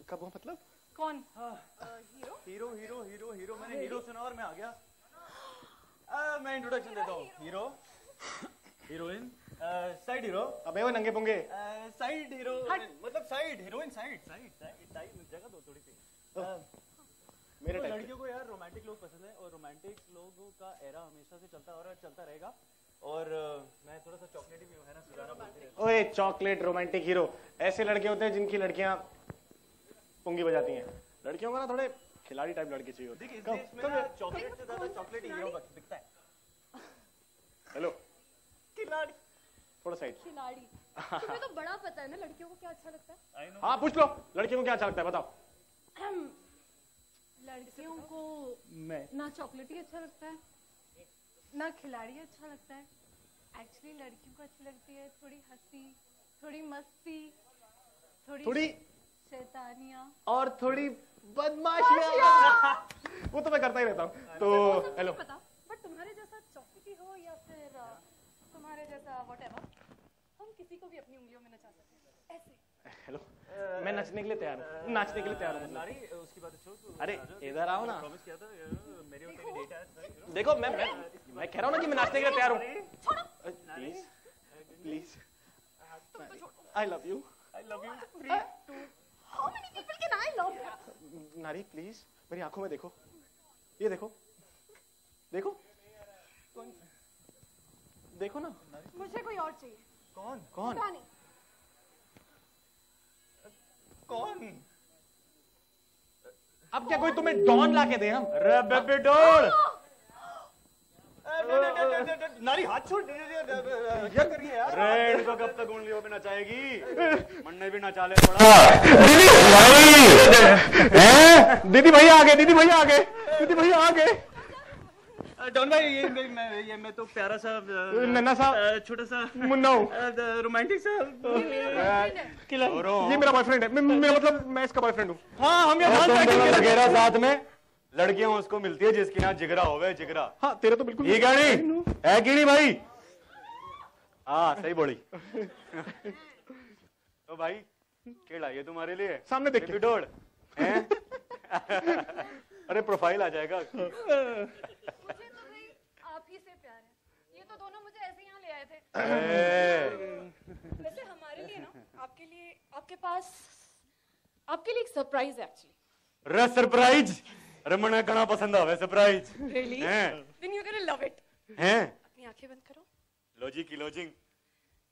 कब हुआ मतलब? कौन? Hero hero hero hero hero मैंने हीरो सुना और मैं आ गया। मैं इंट्रोडक्शन देता हूँ। Hero, heroine, side hero. अबे वो नंगे पुंगे। साइड हीरो मतलब side heroine, side side side जगह दो थोड़ी सी। मेरे तो लड़कियों को यार रोमांटिक लोग पसंद है और रोमांटिक लोगों का एरा हमेशा से चलता और चलता रहेगा। और मैं थोड़ा सा चॉकलेटी भी हूँ, है ना, सुजाना बोलती है। ओए चॉकलेट रोमांटिक हीरो ऐसे लड़के होते हैं जिनकी लड़कियां पुंगी बजाती हैं। लड़कियों को ना थोड़े खिलाड़ी टाइप लड़के चाहिए होते हैं। चॉकलेट से ज्यादा चॉकलेट हीरो दिखता है। हेलो खिलाड़ी, थोड़ा साइड। खिलाड़ी तुम्हें तो बड़ा पता है ना लड़कियों को क्या अच्छा लगता है। हाँ पूछ लो, लड़कियों को क्या अच्छा लगता है बताओ। लड़कियों को ना चॉकलेटी अच्छा लगता है ना खिलाड़ी अच्छा लगता है। एक्चुअली लड़कियों को अच्छी लगती है थोड़ी हंसी, थोड़ी मस्ती, थोड़ी शैतानियाँ और थोड़ी बदमाशियाँ। वो तो मैं करता ही रहता हूँ। तो हेलो पता, बट तुम्हारे जैसा चॉकलेटी हो या फिर तुम्हारे जैसा व्हाटएवर, हम किसी को भी अपनी उंगलियों में नचा सकते हैं ऐसे। हेलो मैं नचने के लिए तैयार हूँ, नाचने के लिए तैयार हूँ। नारी उसकी बात छोड़, अरे इधर आओ ना। प्रॉमिस किया था मेरी और तेरी डेट है। देखो मैं कह रहा हूँ ना कि मैं नाचने के लिए तैयार हूँ। Please please, I love you. I love you. How many people can I love? नारी प्लीज मेरी आंखों में देखो, ये देखो देखो देखो ना। मुझे कोई और चाहिए। कौन कौन पता नहीं। कौन? अब क्या कोई तुम्हें डॉन ला के दे हम? अरे बेबी डॉल। नारी हाथ छोड़, क्या कर रही है यार? रेड को कब तक उंगलियों पे नचाएगी? मन्ने भी नचा ले पड़ा। दीदी भैया आ गए, दीदी भैया आ गए, दीदी भैया आ गए। डॉन भाई ये मैं तो प्यारा सा नन्ना सा छोटा सा मुन्ना हूँ, रोमांटिक सा किलर। ये मेरा बॉयफ्रेंड है, मेरा मतलब मैं इसका बॉयफ्रेंड हूँ। हाँ हम वगैरह साथ में लड़कियां उसको मिलती है जिसकी ना जिगरा होवे, जिगरा। हाँ तेरे तो बिल्कुल ये क्या नहीं है कि नहीं भाई? हाँ सही बोली। तो भाई केड़ा ये तुम्हारे लिए सामने देख के डोड़ हैं? अरे प्रोफाइल आ जाएगा। मुझे तो भाई आप ही से प्यार है, ये तो दोनों मुझे ऐसे यहाँ ले आए थे। वैसे हमारे लिए ना, आपके लिए, आपके पास आपके लिए एक सरप्राइज है एक्चुअली। रे सरप्राइज? अरे मने कना पसंद आवे surprise. Really? Then you're gonna love it. हैं? अपनी आंखें बंद करो। लॉजी की लॉजिंग।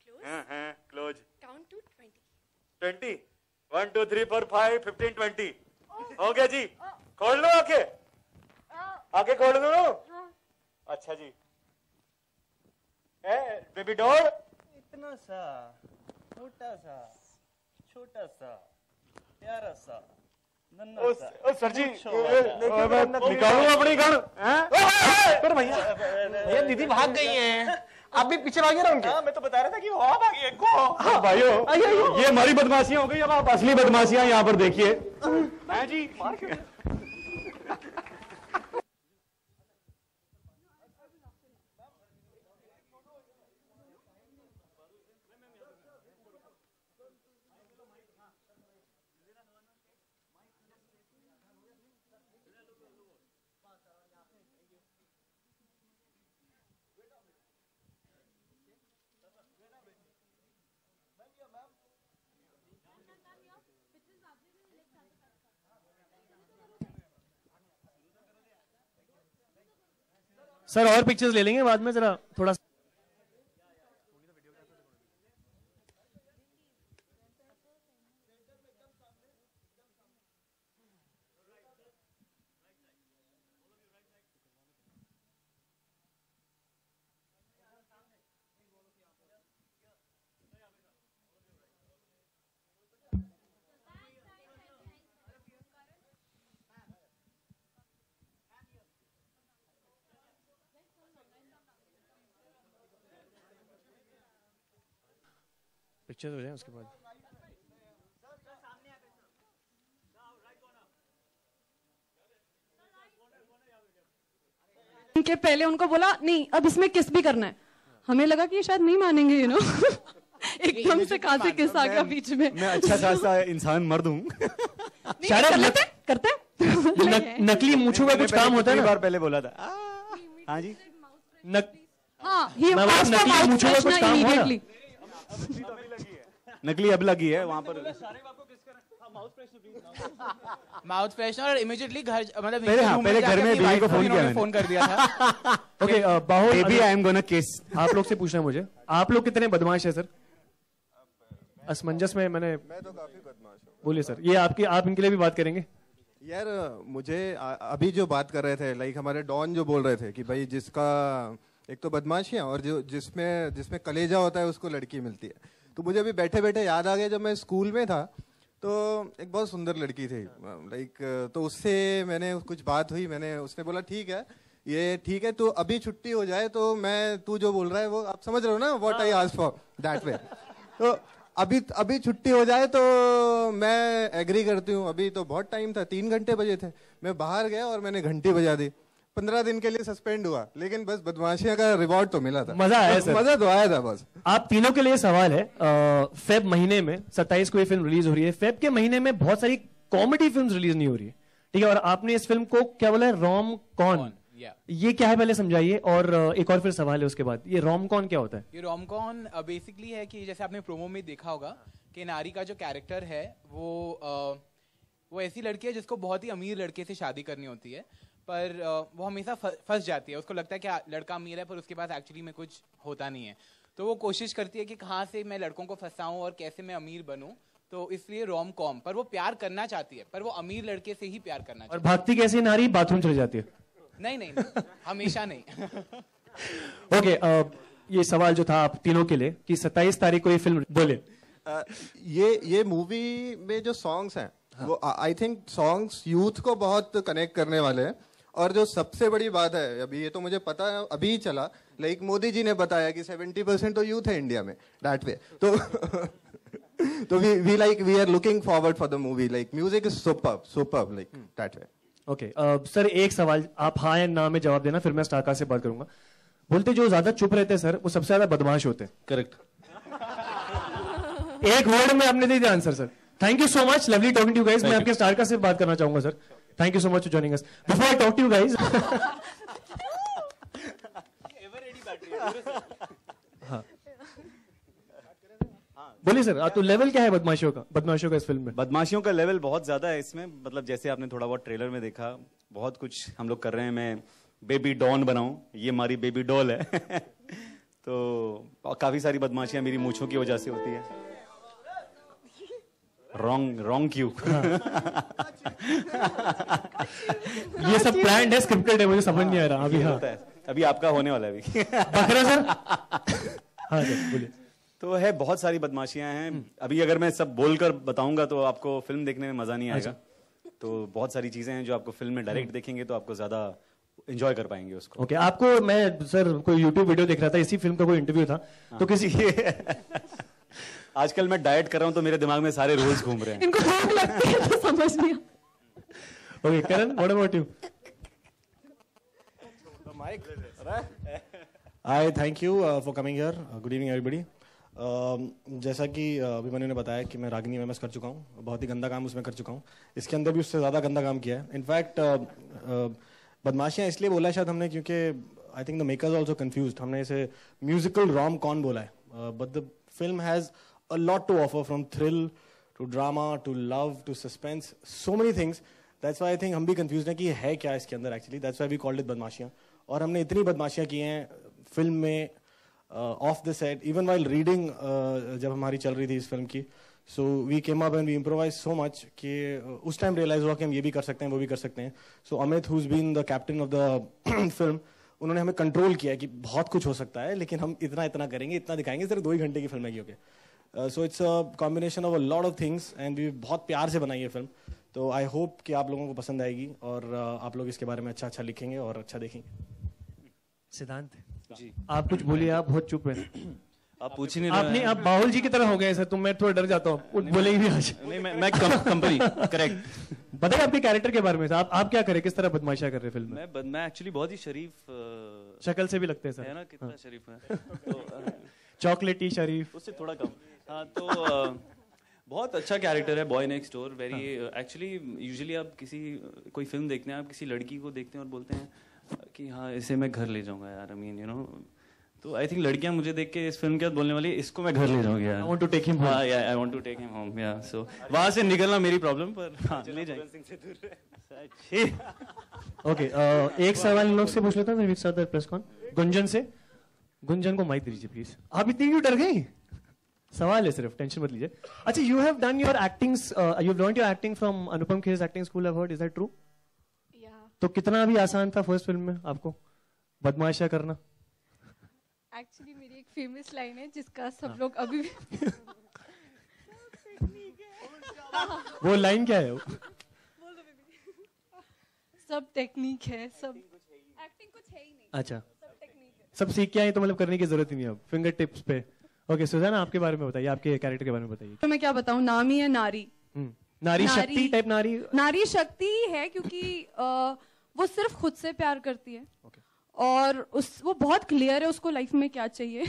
Close. हैं क्लोज। Count to 20. 20 1 2 3 4 5 15 20 हो गया जी। खोल लो आंखें, आंखें खोल दो। अच्छा जी। बेबी डॉल इतना सा छोटा सा प्यारा सा नन्हा सा। सर जी निकालो अपनी गन। पर भैया ये दीदी भाग गई हैं, आप भी पीछे भागिए ना उनके। हाँ मैं तो बता रहा था कि वो आ भागी है। हाँ भाइयों ये हमारी बदमाशियां हो गई, अब आप असली बदमाशियां यहाँ पर देखिए। हैं जी सर और पिक्चर्स ले लेंगे बाद में, जरा थोड़ा। पिक्चर्स हो जाए उसके बाद। उनके पहले उनको बोला नहीं अब इसमें किस भी करना है, हमें लगा कि ये शायद नहीं मानेंगे एकदम से कहां से किस आ गया बीच में। मैं अच्छा खासा इंसान मर्द हूँ। शायद करते नकली मूंछों का कुछ काम होता है एक ना। बार पहले बोला था हाँ जी हाँ, he मैं asked for नकली mouth मूंछों का कुछ freshener काम हुआ ना। immediately. नकली अब लगी है वहां पर माउथ फ्रेशनर और इमीडिएटली घर मतलब पहले घर में बीवी को फोन किया मैंने। फोन कर दिया था। Okay Bahul, baby I am gonna kiss. आप लोग से पूछना है मुझे, आप लोग कितने बदमाश है सर? असमंजस में मैं तो काफी बदमाश हूँ। बोलिए सर, ये आपकी, आप इनके लिए भी बात करेंगे? यार मुझे अभी जो बात कर रहे थे, लाइक हमारे डॉन जो बोल रहे थे कि भाई जिसका एक तो बदमाशियां और जो जिसमें कलेजा होता है उसको लड़की मिलती है। तो मुझे अभी बैठे बैठे याद आ गया, जब मैं स्कूल में था तो एक बहुत सुंदर लड़की थी, लाइक तो उससे मैंने कुछ बात हुई, उसने बोला ठीक है तो अभी छुट्टी हो जाए तो मैं, तू जो बोल रहा है वो आप समझ रहे हो ना, what I asked for that way. तो अभी छुट्टी हो जाए तो मैं एग्री करती हूँ। अभी तो बहुत टाइम था, 3 घंटे बजे थे, मैं बाहर गया और मैंने घंटी बजा दी। 15 दिन के लिए सस्पेंड हुआ, लेकिन बस बदमाशियां का रिवॉर्ड तो मिला था। मजा आया सर। मजा तो आया था बस। आप तीनों के लिए सवाल है, फेब महीने में 27 को ये फिल्म रिलीज हो रही है। फेब के महीने में बहुत सारी कॉमेडी फिल्म रिलीज नहीं हो रही है, ठीक है, और आपने इस फिल्म को क्या बोला है, रोम कॉन। ये क्या है पहले समझाइए, और एक और फिर सवाल है उसके बाद, ये रोम कॉन क्या होता है? ये रोम कॉन बेसिकली है कि जैसे आपने प्रोमो में देखा होगा कि नारी का जो कैरेक्टर है वो ऐसी लड़की है जिसको बहुत ही अमीर लड़के से शादी करनी होती है, पर वो हमेशा फंस जाती है। उसको लगता है कि लड़का अमीर है पर उसके पास एक्चुअली में कुछ होता नहीं है, तो वो कोशिश करती है कि कहाँ से मैं लड़कों को फंसाऊं और कैसे मैं अमीर बनूं, तो इसलिए रोम कॉम। पर वो प्यार करना चाहती है, पर वो अमीर लड़के से ही प्यार करना चाहती है। और भागती कैसे नारी, बाथरूम चली जाती है? नहीं, हमेशा नहीं। ओके, ये सवाल जो था आप तीनों के लिए कि 27 तारीख को ये फिल्म, बोले। ये मूवी में जो सॉन्ग्स हैं, वो आई थिंक सॉन्ग्स यूथ को बहुत कनेक्ट करने वाले हैं। और जो सबसे बड़ी बात है, अभी ये तो मुझे पता है, अभी ही चला, लाइक मोदी जी ने बताया कि 70% तो यूथ है इंडिया में, दैट वे। तो we are looking forward for the movie, like music is superb like that way. Okay, sir एक सवाल आप हाँ या ना में जवाब देना, फिर मैं स्टारकास्ट से बात करूंगा। बोलते जो ज्यादा चुप रहते हैं सर, वो सबसे ज्यादा बदमाश होते हैं। करेक्ट। एक वर्ड में आपने दे दिया answer sir. Thank you so much, lovely talking to you guys. मैं आपके स्टारकास्ट से बात करना चाहूंगा sir. Thank you so much for joining us. Before I talk to you guys, बोलिए सर, तो लेवल क्या है बदमाशियों का इस फिल्म में? बदमाशियों का लेवल बहुत ज्यादा है इसमें, मतलब जैसे आपने थोड़ा बहुत ट्रेलर में देखा, बहुत कुछ हम लोग कर रहे हैं। मैं बेबी डॉन बनाऊं, ये हमारी बेबी डॉल है। तो काफी सारी बदमाशियां मेरी मूंछों की वजह से होती है। रॉन्ग क्यों? ये सब प्लान्ड है, स्क्रिप्टेड है, मुझे समझ नहीं आ रहा अभी। हाँ, अभी आपका होने वाला है अभी। बकरा सर। हाँ सर बोलिए। तो है, बहुत सारी बदमाशियां हैं। अभी अगर मैं सब बोलकर बताऊंगा तो आपको फिल्म देखने में मजा नहीं आएगा। तो बहुत सारी चीजें हैं जो आपको फिल्म में डायरेक्ट देखेंगे तो आपको ज्यादा एंजॉय कर पाएंगे उसको। ओके, आपको मैं सर कोई YouTube वीडियो देख रहा था, इसी फिल्म का कोई इंटरव्यू था, तो किसी आजकल मैं डाइट कर रहा हूं तो मेरे दिमाग में सारे रोल्स घूम रहे हैं। इनको भूख लगती है तो समझ नहीं। Okay Karan, what about you? Hi, thank you for coming here. Good evening everybody. जैसा कि अभिमन्यु ने बताया कि मैं रागिनी में कर चुका हूँ, बहुत ही गंदा काम उसमें कर चुका हूँ। इसके अंदर भी उससे ज़्यादा गंदा काम किया है। इनफैक्ट बदमाशियाँ इसलिए बोला शायद हमने क्योंकि I think the makers also confused. हमने इसे म्यूजिकल रॉम कॉन बोला है, but the film has a lot to offer, from thrill to drama to love to suspense, so many things. That's why I think हम भी confuse हैं कि है क्या इसके अंदर actually. That's why we called it बदमाशियाँ। और हमने इतनी बदमाशियाँ की हैं फिल्म में, off the set, even while reading जब हमारी चल रही थी इस फिल्म की, so we came up and we improvise so much कि उस टाइम रियलाइज हुआ कि हम ये भी कर सकते हैं, वो भी कर सकते हैं। So Amit, who is been the captain of the film, उन्होंने हमें कंट्रोल किया कि बहुत कुछ हो सकता है, लेकिन हम इतना करेंगे, इतना दिखाएंगे। सिर्फ 2 ही घंटे की फिल्म है क्योंकि so it's a combination of a lot of things and we बहुत प्यार से बनाई है फिल्म। तो आई होप कि आप लोगों को पसंद आएगी और आप लोग इसके बारे में अच्छा लिखेंगे और अच्छा देखेंगे। सिद्धांत जी, आप कुछ बोलिए, आप बहुत चुप है। आप पूछ ही नहीं रहे। आप बाहुल जी की तरह हो गए सर, तुम, मैं थोड़ा डर जाता हूँ, बोलेंगे भी आज। नहीं, मैं कंपनी करेक्ट। बताइए आपके कैरेक्टर के बारे में, आप क्या करें, किस तरह बदमाशियां कर रहे हैं फिल्म में? मैं एक्चुअली बहुत ही शरीफ शक्ल से भी लगते हैं सर, है ना, कितना शरीफ है। तो चॉकलेटी शरीफ, उससे थोड़ा कम। हाँ, तो बहुत अच्छा कैरेक्टर है boy next door very actually usually आप कोई फिल्म देखते हैं आप किसी लड़की को देखते हैं और बोलते हैं कि हाँ इसे मैं घर ले जाऊंगा यार आई मीन यू नो तो आई थिंक लड़कियां मुझे देख के इस फिल्म के बाद बोलने वाली इसको मैं घर ले जाऊंगा यार I want to take him home I want to take him home या सो वहां से निकलना मेरी प्रॉब्लम पर हाँ ले जाएंगे ओके एक सवाल इन लोग से पूछ लेता हूँ फिर साथ प्रेस कॉन गुंजन से गुंजन को माइक दीजिए प्लीज आप इतनी क्यों डर गई सवाल है सिर्फ टेंशन मत लीजिए अच्छा you have done your acting you have learned your acting from Anupam Kher acting school I heard is that true तो कितना भी आसान था फर्स्ट फिल्म में आपको बदमाशियां करना एक्चुअली मेरी एक फेमस लाइन है जिसका सब लोग अभी वो लाइन क्या है सब टेक्निक है सब एक्टिंग कुछ है ही नहीं अच्छा सब टेक्निक है सब सीख के आए तो मतलब करने की जरूरत ही नहीं है अब फिंगर टिप्स पे ओके सुजाना आपके बारे में बताइए आपके कैरेक्टर के बारे में बताइए तो मैं क्या बताऊं नाम ही है नारी नारी शक्ति टाइप नारी शक्ति ही है क्योंकि वो सिर्फ खुद से प्यार करती है और वो बहुत क्लियर है उसको लाइफ में क्या चाहिए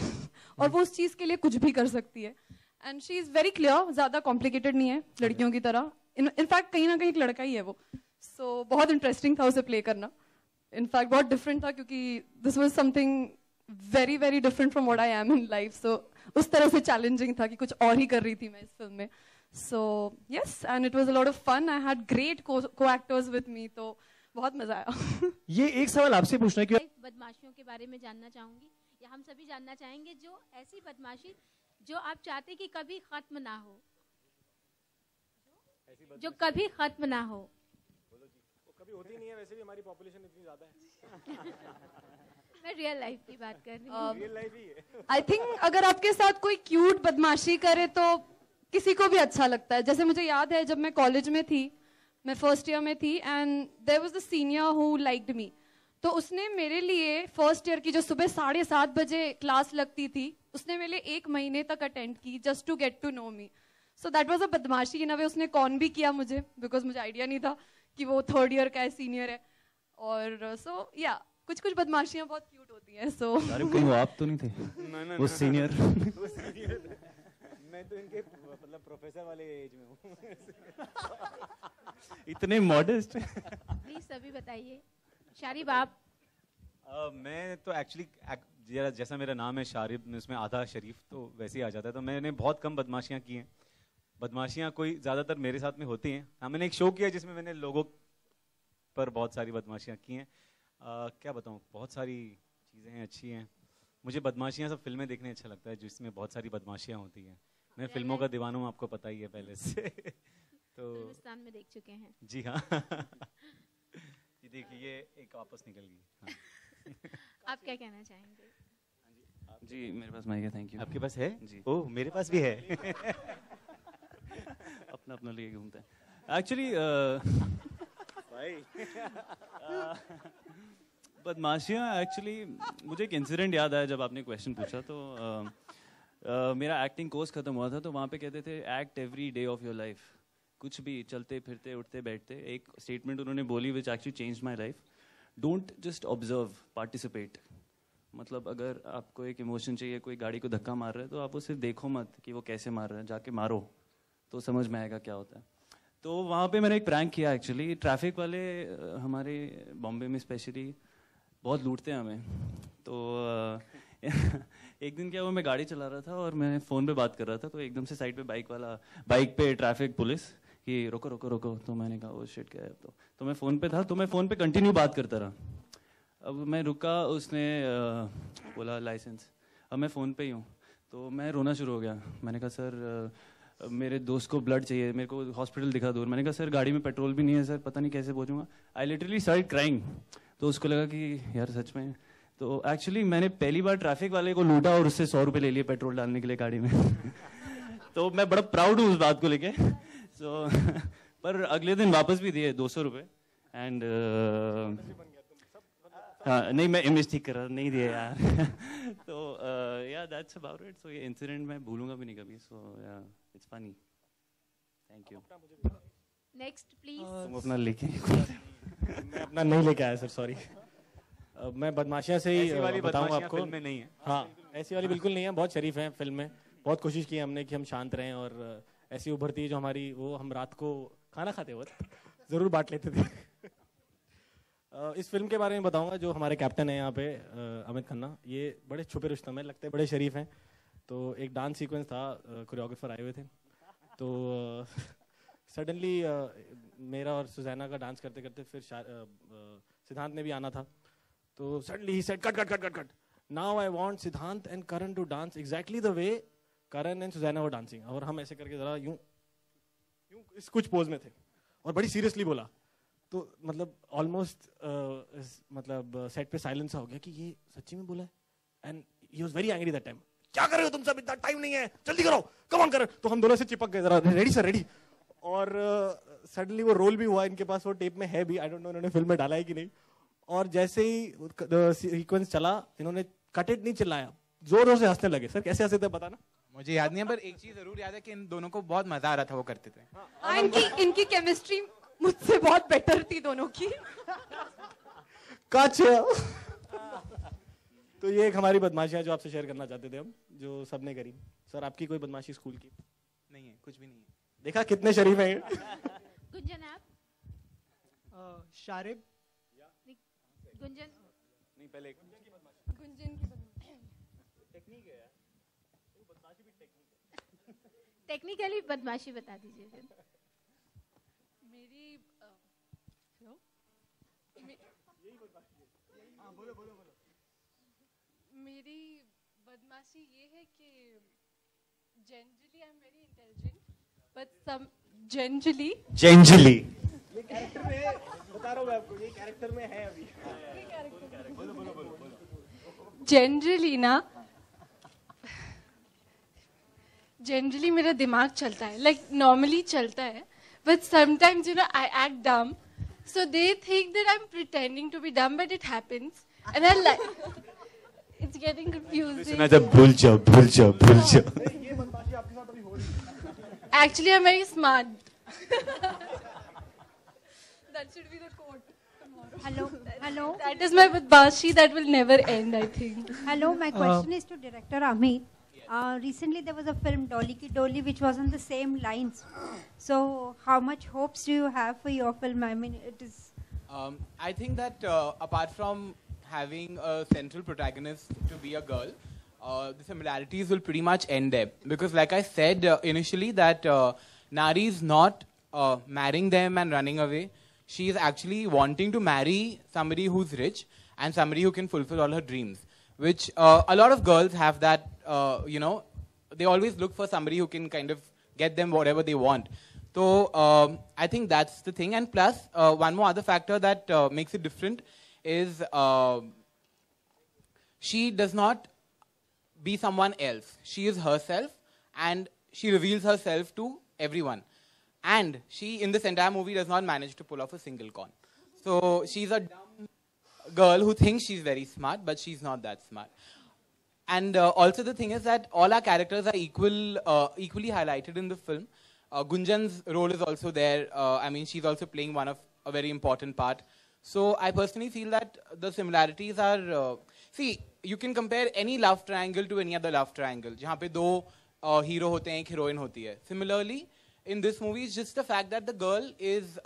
और वो उस चीज के लिए कुछ भी कर सकती है and she is very clear ज्यादा कॉम्प्लिकेटेड नहीं है लड़कियों की तरह इनफैक्ट कहीं ना कहीं एक लड़का ही है वो सो बहुत इंटरेस्टिंग था उसे प्ले करना इनफैक्ट बहुत डिफरेंट था क्योंकि this was something very very different from what I am in life so उस तरह से चैलेंजिंग था कि कुछ और ही कर रही थी मैं इस फिल्म में so yes and it was a lot of fun I had great co actors with me तो बहुत मजा आया ये एक सवाल आपसे पूछना है कि बदमाशियों के बारे में जानना चाहूंगी या हम सभी जानना चाहेंगे जो ऐसी बदमाशी जो आप चाहते कि कभी खत्म ना हो जो कभी खत्म ना हो कभी होती नहीं है वैसे भी हमारी पॉपुलेशन इतनी ज्यादा है मैं रियल लाइफ की बात कर रही हूँ रियल लाइफ ही है आई थिंक अगर आपके साथ कोई क्यूट बदमाशी करे तो किसी को भी अच्छा लगता है जैसे मुझे याद है जब मैं कॉलेज में थी मैं फर्स्ट ईयर में थी and there was the senior who liked me तो उसने मेरे लिए फर्स्ट ईयर की जो सुबह 7:30 बजे क्लास लगती थी उसने मेरे लिए 1 महीने तक अटेंड की just to get to know me so that was a बदमाशी इन अ वे उसने कॉन भी किया मुझे बिकॉज मुझे आइडिया नहीं था कि वो 3rd ईयर का है सीनियर है और सो या कुछ कुछ बदमाशियां बहुत क्यूट होती हैं सो कहीं वो आप तो नहीं थे वो सीनियर मैं तो इनके मतलब प्रोफेसर वाले एज में हूँ इतने मॉडेस्ट प्लीज सभी बताइए शारिब आप मैं तो एक्चुअली जैसा मेरा नाम है शारिब में उसमें आधा शरीफ तो वैसे ही आ जाता है तो मैंने बहुत कम बदमाशियां की हैं बदमाशियां कोई ज्यादातर मेरे साथ में होती हैं हाँ मैंने एक शो किया जिसमें मैंने लोगों पर बहुत सारी बदमाशियां की हैं क्या बताऊं बहुत सारी चीजें हैं अच्छी हैं मुझे बदमाशियां सब फिल्में देखने अच्छा लगता है जिसमें बहुत सारी बदमाशियां होती हैं मैं फिल्मों का दीवाना हूँ आपको पता ही है पहले से तो हिंदुस्तान में देख चुके हैं जी हाँ ये देखिए ये एक वापस निकल गई हाँ। आप क्या कहना चाहेंगे जी मेरे पास माइक है थैंक यू आपके पास है जी ओह मेरे पास भी है अपना अपना लिए घूमता है एक्चुअली बदमाशियाँ एक्चुअली मुझे एक इंसिडेंट याद आया जब आपने क्वेश्चन पूछा तो मेरा एक्टिंग कोर्स खत्म हुआ था तो वहाँ पे कहते थे act every day of your life कुछ भी चलते फिरते उठते बैठते एक स्टेटमेंट उन्होंने बोली which actually change my life don't just observe participate मतलब अगर आपको एक इमोशन चाहिए कोई गाड़ी को धक्का मार रहा है तो आप उसे देखो मत कि वो कैसे मार रहा है जाके मारो तो समझ में आएगा क्या होता है तो वहाँ पे मैंने एक प्रैंक किया एक्चुअली ट्रैफिक वाले हमारे बॉम्बे में स्पेशली बहुत लूटते हैं हमें तो एक दिन क्या हुआ मैं गाड़ी चला रहा था और मैं फ़ोन पे बात कर रहा था तो एकदम से साइड पे बाइक पे ट्रैफिक पुलिस कि रोको रोको रोको तो मैंने कहा वो शिट क्या है तो मैं फ़ोन पे था तो मैं फ़ोन पे कंटिन्यू बात करता रहा अब मैं रुका उसने बोला लाइसेंस अब मैं फ़ोन पे ही हूँ तो मैं रोना शुरू हो गया मैंने कहा सर मेरे दोस्त को ब्लड चाहिए मेरे को हॉस्पिटल दिखा दूर मैंने कहा सर गाड़ी में पेट्रोल भी नहीं है सर पता नहीं कैसे पहुँचूंगा आई लिटरली स्टार्टेड क्राइंग तो उसको लगा कि यार सच में तो एक्चुअली मैंने पहली बार ट्रैफिक वाले को लूटा और उससे 100 रुपये ले लिए पेट्रोल डालने के लिए गाड़ी में तो मैं बड़ा प्राउड हूँ उस बात को लेके सो पर अगले दिन वापस भी दिए 200 रुपये एंड हाँ नहीं मैं इमेज ठीक कर रहा नहीं दिया यार तो या दैट्स अबाउट इट सो ये इंसिडेंट मैं भूलूंगा भी नहीं कभी सो या it's funny thank you next please तुम अपना लेके मैं अपना नहीं लेके आया सर सॉरी मैं बदमाशियां से ही बताऊंगा आपको फिल्म में नहीं है हाँ ऐसी वाली बिल्कुल नहीं है बहुत शरीफ है फिल्म में बहुत कोशिश की हमने कि हम शांत रहें और ऐसी उभरती है जो हमारी, वो हम रात को खाना खाते वक्त ज़रूर बांट लेते थे। इस फिल्म के बारे में बताऊंगा। जो हमारे कैप्टन है यहाँ पे अमित खन्ना, ये बड़े छुपे रुस्तम है, लगते बड़े शरीफ हैं। तो एक डांस सीक्वेंस था, कोरियोग्राफर आए हुए थे, तो सडनली मेरा और सुजैना का डांस करते करते फिर सिद्धांत ने भी आना था, तो सडनली ही said cut cut cut cut cut, now I want Siddhant and Karan to dance exactly the way Karan and Susanna were dancing. और हम ऐसे करके जरा यूं यूं इस कुछ पोज में थे और बड़ी सीरियसली बोला, तो मतलब ऑलमोस्ट मतलब सेट पे साइलेंस हो गया कि ये सच्ची में बोला है। And he was very angry that time, क्या कर रहे हो तुम सब, इतना टाइम नहीं है, जल्दी करो, कम ऑन करो। तो हम दोनों से चिपक गए, जरा रेडी सर रेडी। और सडनली वो रोल भी हुआ, इनके पास वो टेप में है भी, आई डोंट नो इन्होंने फिल्म में डाला है कि नहीं। और जैसे ही सीक्वेंस चला, इन्होंने कट इट नहीं चिल्लाया, जोर जोर से हंसने लगे। सर कैसे हंसे थे बताना? मुझे याद नहीं है, पर एक चीज जरूर याद है कि इन दोनों को बहुत मजा आ रहा था वो करते थे। इनकी केमिस्ट्री मुझसे बहुत बेटर थी दोनों की। कच। तो ये एक हमारी बदमाशियां जो आपसे शेयर करना चाहते थे हम, जो सबने करी। सर आपकी कोई बदमाशी स्कूल की? नहीं है, कुछ भी नहीं है। देखा कितने शरीफ हैं ये। गुंजन आप? शारिब? गुंजन? नहीं, पहले गुंजन की टेक्निक है यार, वो बदमाशी भी टेक्निक है। टेक्निकली बदमाशी बता दीजिए फिर। मेरी मेरी बदमाशी ये है कि generally I am very intelligent, but some generally ये कैरेक्टर में बता रहा हूँ मैं आपको, ये कैरेक्टर में है अभी। जनरली ना, जनरली मेरा दिमाग चलता है, लाइक नॉर्मली चलता है, but sometimes you know I act डम, so they think that I'm pretending to be dumb, but it happens, and I like it's getting confusing. सुना जब भूल जाओ भूल जाओ भूल जाओ। ये बदमाशी आपके साथ अभी हो रही है। Actually, I'm very smart. That should be the quote tomorrow. Hello. That is my badmashi that will never end, I think. Hello, my question is to director Amit. Recently there was a film Dolly Ki Dolly which was on the same lines. So how much hopes do you have for your film? I mean, it is... I think that apart from having a central protagonist to be a girl, the similarities will pretty much end there. Because like I said initially that Nari is not marrying them and running away. She is actually wanting to marry somebody who's rich and somebody who can fulfill all her dreams. Which a lot of girls have that, you know, they always look for somebody who can kind of get them whatever they want. So I think that's the thing. And plus, one more other factor that makes it different is she does not be someone else. She is herself and she reveals herself to everyone. And she, in this entire movie, does not manage to pull off a single con. So she's a dumb girl who thinks she's very smart, but she's not that smart. And also the thing is that all our characters are equally highlighted in the film. Gunjan's role is also there. I mean, she's also playing a very important part. So I personally feel that the similarities are... see, you can compare any love triangle to any other love triangle, जहाँ पे दो hero होते हैं, एक heroine होती है. Similarly, in this movie, it's just the fact that the girl is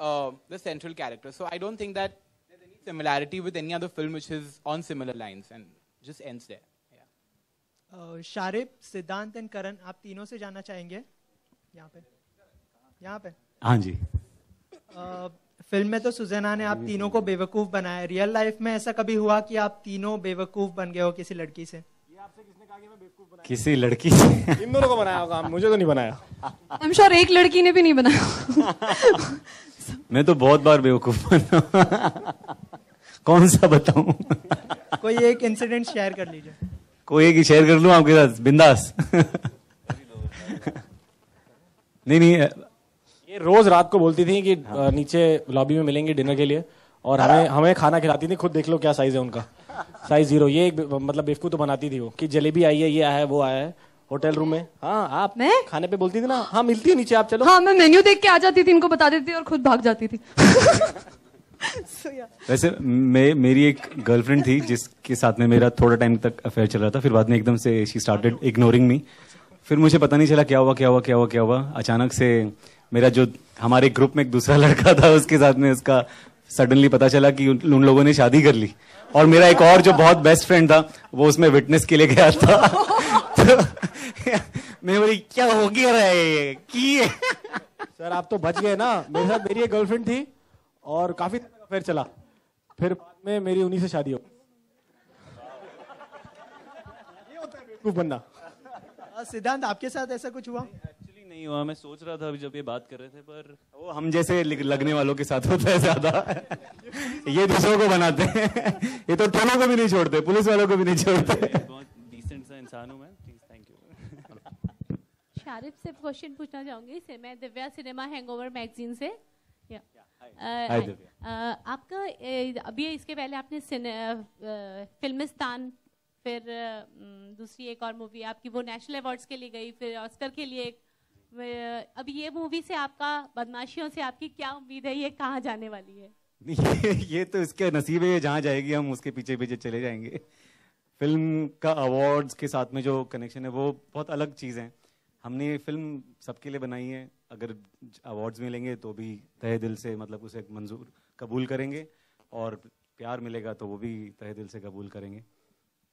the central character. So I don't think that there's any similarity with any other film which is on similar lines and just ends there. Yeah. Sharib, सिद्धांत and करण, आप तीनों से जानना चाहेंगे यहाँ पे? हाँ जी। Film में तो सुजैना ने आप तीनों को बेवकूफ बनाया। रियल लाइफ में ऐसा कभी हुआ कि आप तीनों बेवकूफ बन गए हो किसी लड़की से? ये आपसे किसने कहा कि मैं बेवकूफ बनाया? किसी लड़की से? इन दोनों को बनाया होगा, मुझे तो नहीं बनाया। I'm sure एक लड़की ने भी नहीं बनाया। मैं तो बहुत बार बेवकूफ बना। कौन सा बताऊं? कोई एक इंसिडेंट शेयर कर लीजिए। कोई एक ही शेयर कर लूं आपके साथ, बिंदास। नहीं ये रोज रात को बोलती थी कि नीचे लॉबी में मिलेंगे डिनर के लिए, और हमें खाना खिलाती थी। खुद देख लो क्या साइज है उनका, साइज 0। ये मतलब बेवकूफ तो बनाती थी वो कि जलेबी आई है, ये आया है, वो आया है होटल रूम में। हाँ, आप मैं खाने पे बोलती थी ना, हाँ मिलती है नीचे, आप चलो। हाँ, मैं मेन्यू देख के आ जाती थी, इनको बता देती थी और खुद भाग जाती थी। वैसे मेरी एक गर्लफ्रेंड थी जिसके साथ में मेरा थोड़ा टाइम तक अफेयर चल रहा था, फिर बाद में एकदम से शी स्टार्टेड इग्नोरिंग मी। फिर मुझे पता नहीं चला क्या हुआ। अचानक से मेरा जो हमारे ग्रुप में एक दूसरा लड़का था, उसके साथ में उसका सडनली पता चला कि उन लोगों ने शादी कर ली, और मेरा एक और जो बहुत बेस्ट फ्रेंड था वो उसमें विटनेस के लिए गया था। तो मैं बोली क्या हो गया है कि सर आप तो बच गए ना। मेरे साथ मेरी एक गर्लफ्रेंड थी और काफी अफेयर चला, फिर बाद में मेरी उन्हीं से शादी हो। ये होता है बेवकूफ बनना। सिद्धांत आपके साथ ऐसा कुछ हुआ? एक्चुअली नहीं हुआ, मैं सोच रहा था अभी जब ये बात कर रहे थे, पर वो हम जैसे लगने वालों के साथ होता है ज्यादा। ये दूसरों को बनाते हैं, ये तो टोलों को भी नहीं छोड़ते, पुलिस वालों को भी नहीं छोड़ते। बहुत डिसेंट सा इंसान हूँ मैं। Please thank you. शारिफ से क्वेश्चन पूछना चाहूंगी से मैं दिव्या सिनेमा हैंगओवर मैगजीन से। हाय दिव्या। आपका अभी इसके पहले आपने फिल्मिस्तान, फिर दूसरी एक और मूवी आपकी वो नेशनल अवार्ड्स के लिए गई, फिर ऑस्कर के लिए एक। अभी ये मूवी से आपका, बदमाशियों से आपकी क्या उम्मीद है, ये कहाँ जाने वाली है? ये तो इसके नसीब है, जहाँ जाएगी हम उसके पीछे पीछे चले जाएंगे। फिल्म का अवार्ड्स के साथ में जो कनेक्शन है वो बहुत अलग चीज़ है। हमने ये फिल्म सबके लिए बनाई है, अगर अवार्ड्स मिलेंगे तो भी तहे दिल से मतलब उसे मंजूर कबूल करेंगे, और प्यार मिलेगा तो वो भी तहे दिल से कबूल करेंगे।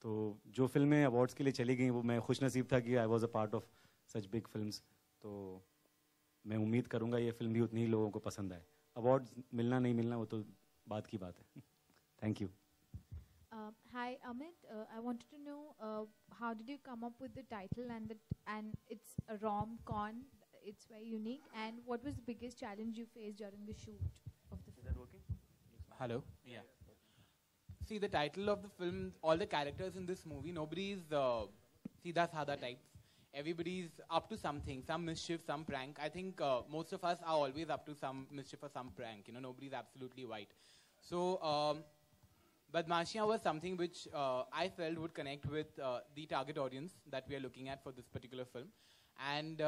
तो जो फिल्में अवार्ड्स के लिए चली गई वो मैं खुश नसीब था कि I was a part of such big films. तो मैं उम्मीद करूंगा ये फिल्म भी उतनी ही लोगों को पसंद आए। अवार्ड्स मिलना नहीं मिलना वो तो बात की बात है। Thank you. Hi Amit, I wanted to know how did you come up with the title and it's a rom-com, it's very unique, and what was the biggest challenge you faced during the shoot of the film? Is that working? Hello? Yeah. See, the title of the film, all the characters in this movie, nobody's Seedha Saada types. Everybody's up to something, some mischief, some prank. I think most of us are always up to some mischief or some prank. You know, nobody's absolutely white. So, Badmashiyan was something which I felt would connect with the target audience that we are looking at for this particular film. And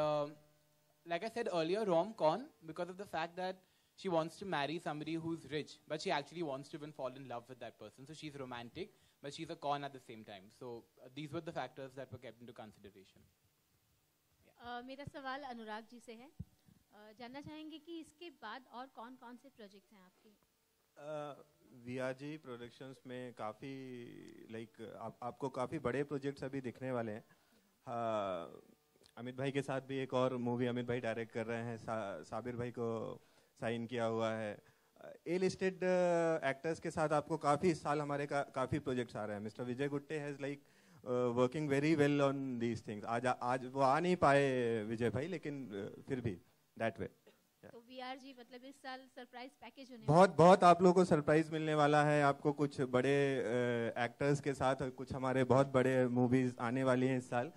like I said earlier, rom-com, because of the fact that she wants to marry somebody who's rich, but she actually wants to even fall in love with that person. So she's romantic, but she's a con at the same time. So these were the factors that were kept into consideration. मेरा सवाल अनुराग जी से है। जानना चाहेंगे कि इसके बाद और कौन-कौन से प्रोजेक्ट्स हैं आपके? वीआरजी प्रोडक्शंस में काफ़ी आपको काफ़ी बड़े प्रोजेक्ट्स अभी दिखने वाले हैं। अमित भाई के साथ भी एक और मूवी अमित भाई डायरेक्ट कर रहे हैं, साबिर भाई को साइन किया हुआ है। ए लिस्टेड एक्टर्स के साथ आपको काफ़ी साल हमारे काफ़ी प्रोजेक्ट्स आ रहे हैं। Mister Vijay Gutte has working very well on these things. आज वो आ नहीं पाए विजय भाई, लेकिन फिर भी दैट वे। तो वीआरजी मतलब इस साल सरप्राइज पैकेज होने बहुत आप लोगों को सरप्राइज मिलने वाला है। आपको कुछ बड़े एक्टर्स के साथ कुछ हमारे बहुत बड़े मूवीज आने वाली हैं इस साल।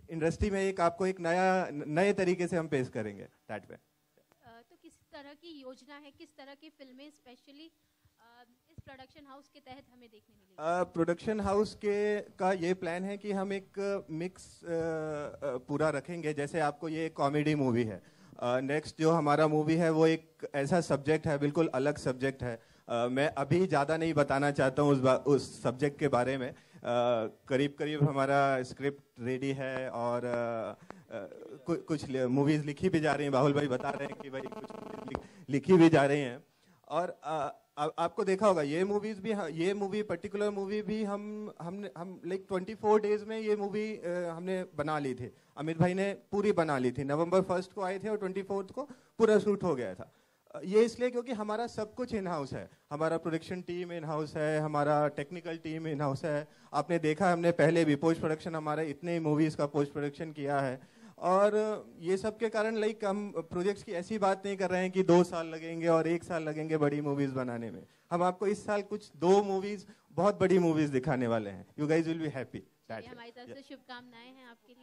इंडस्ट्री में आपको एक नए तरीके से हम पेश करेंगे दैट वे। तो किस तरह की योजना है, किस तरह की फिल्में स्पेशली इस प्रोडक्शन हाउस के तहत हमें देखने मिलेगी? प्रोडक्शन हाउस का ये प्लान है कि हम एक मिक्स पूरा रखेंगे। जैसे आपको ये एक कॉमेडी मूवी है, नेक्स्ट जो हमारा मूवी है वो एक ऐसा सब्जेक्ट है, बिल्कुल अलग सब्जेक्ट है। मैं अभी ज़्यादा नहीं बताना चाहता हूँ उस सब्जेक्ट के बारे में। करीब हमारा स्क्रिप्ट रेडी है और कुछ मूवीज़ लिखी भी जा रही हैं। बाहुल भाई बता रहे हैं कि भाई कुछ लिखी भी जा रही हैं। और आपको देखा होगा ये मूवी पर्टिकुलर मूवी भी हम 24 डेज में ये मूवी हमने बना ली थी। अमित भाई ने पूरी बना ली थी। नवंबर 1 को आए थे और 24 को पूरा शूट हो गया था। ये इसलिए क्योंकि हमारा सब कुछ इन हाउस है। हमारा प्रोडक्शन टीम इन हाउस है, हमारा टेक्निकल टीम इन हाउस है। आपने देखा हमने पहले भी पोस्ट प्रोडक्शन हमारे इतने मूवीज का पोस्ट प्रोडक्शन किया है। और ये सब के कारण हम प्रोजेक्ट्स की ऐसी बात नहीं कर रहे हैं कि 2 साल लगेंगे और 1 साल लगेंगे बड़ी मूवीज बनाने में। हम आपको इस साल कुछ 2 मूवीज बहुत बड़ी मूवीज दिखाने वाले हैं। You guys will be happy. हमारी तरफ से शुभकामनाएं हैं आपके लिए।